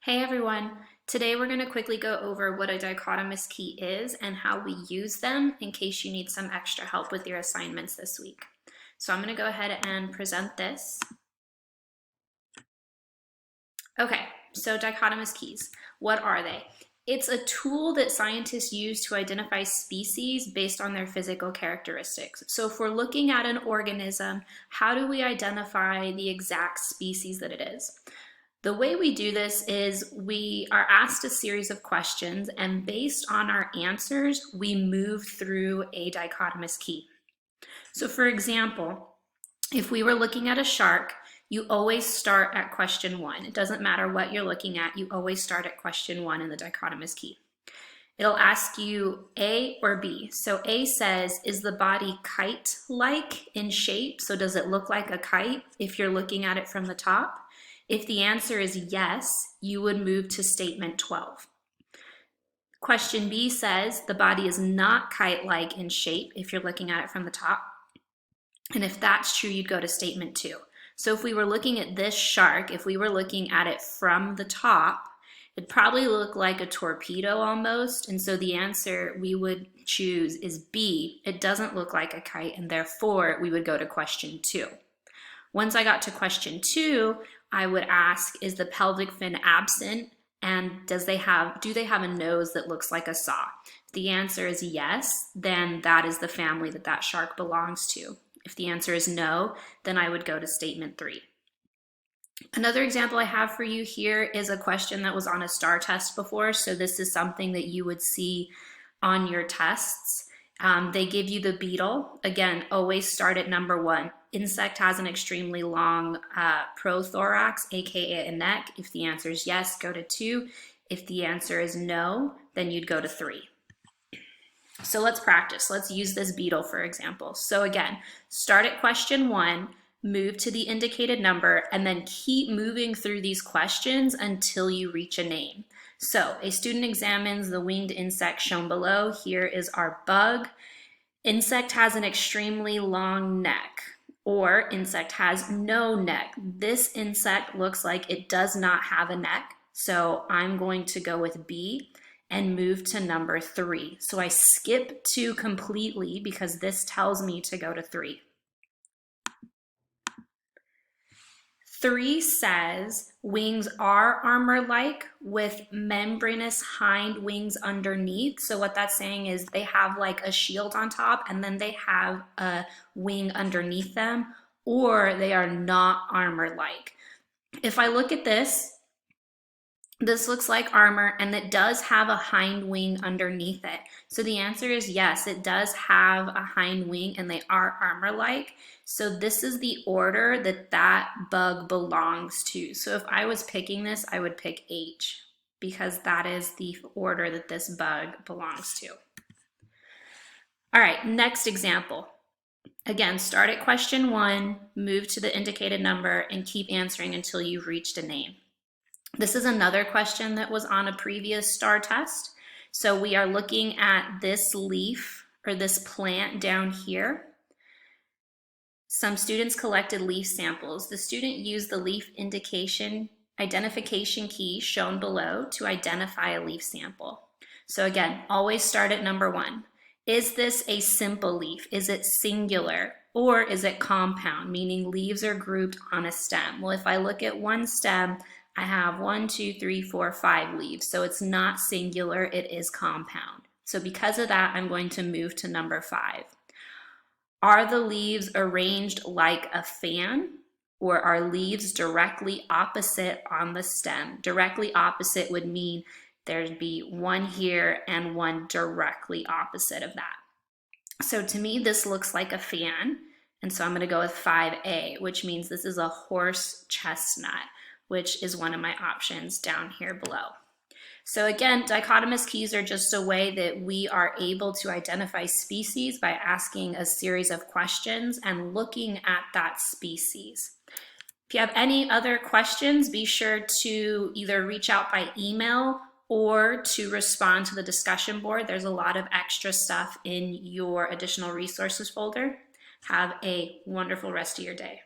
Hey everyone! Today we're going to quickly go over what a dichotomous key is and how we use them in case you need some extra help with your assignments this week. So I'm going to go ahead and present this. Okay, so dichotomous keys. What are they? It's a tool that scientists use to identify species based on their physical characteristics. So if we're looking at an organism, how do we identify the exact species that it is? The way we do this is we are asked a series of questions, and based on our answers, we move through a dichotomous key. So for example, if we were looking at a shark, you always start at question 1. It doesn't matter what you're looking at, you always start at question 1 in the dichotomous key. It'll ask you A or B. So A says, is the body kite-like in shape? So does it look like a kite if you're looking at it from the top? If the answer is yes, you would move to statement 12. Question B says the body is not kite-like in shape if you're looking at it from the top. And if that's true, you'd go to statement 2. So if we were looking at this shark, if we were looking at it from the top, it'd probably look like a torpedo almost. And so the answer we would choose is B. It doesn't look like a kite, and therefore we would go to question 2. Once I got to question 2, I would ask, is the pelvic fin absent, and do they have a nose that looks like a saw? If the answer is yes, then that is the family that that shark belongs to. If the answer is no, then I would go to statement 3. Another example I have for you here is a question that was on a STAR test before, so this is something that you would see on your tests. They give you the beetle. Again, always start at number 1. Insect has an extremely long prothorax, aka a neck. If the answer is yes, go to 2. If the answer is no, then you'd go to 3. So let's practice. Let's use this beetle for example. So again, start at question 1, move to the indicated number, and then keep moving through these questions until you reach a name. So a student examines the winged insect shown below. Here is our bug. Insect has an extremely long neck, or insect has no neck. This insect looks like it does not have a neck, so I'm going to go with B and move to number 3. So I skip 2 completely because this tells me to go to 3. 3 says wings are armor-like with membranous hind wings underneath. So what that's saying is they have like a shield on top and then they have a wing underneath them, or they are not armor-like. If I look at this looks like armor, and it does have a hind wing underneath it. So the answer is yes, it does have a hind wing and they are armor-like. So this is the order that that bug belongs to. So if I was picking this, I would pick H because that is the order that this bug belongs to. All right, next example. Again, start at question 1, move to the indicated number, and keep answering until you've reached a name. This is another question that was on a previous STAR test. So we are looking at this leaf or this plant down here. Some students collected leaf samples. The student used the leaf identification key shown below to identify a leaf sample. So again, always start at number 1. Is this a simple leaf? Is it singular? Or is it compound, meaning leaves are grouped on a stem? Well, if I look at one stem, I have 1, 2, 3, 4, 5 leaves. So it's not singular, it is compound. So because of that, I'm going to move to number 5. Are the leaves arranged like a fan, or are leaves directly opposite on the stem? Directly opposite would mean there'd be one here and one directly opposite of that. So to me, this looks like a fan. And so I'm going to go with 5A, which means this is a horse chestnut, which is one of my options down here below. So again, dichotomous keys are just a way that we are able to identify species by asking a series of questions and looking at that species. If you have any other questions, be sure to either reach out by email or to respond to the discussion board. There's a lot of extra stuff in your additional resources folder. Have a wonderful rest of your day.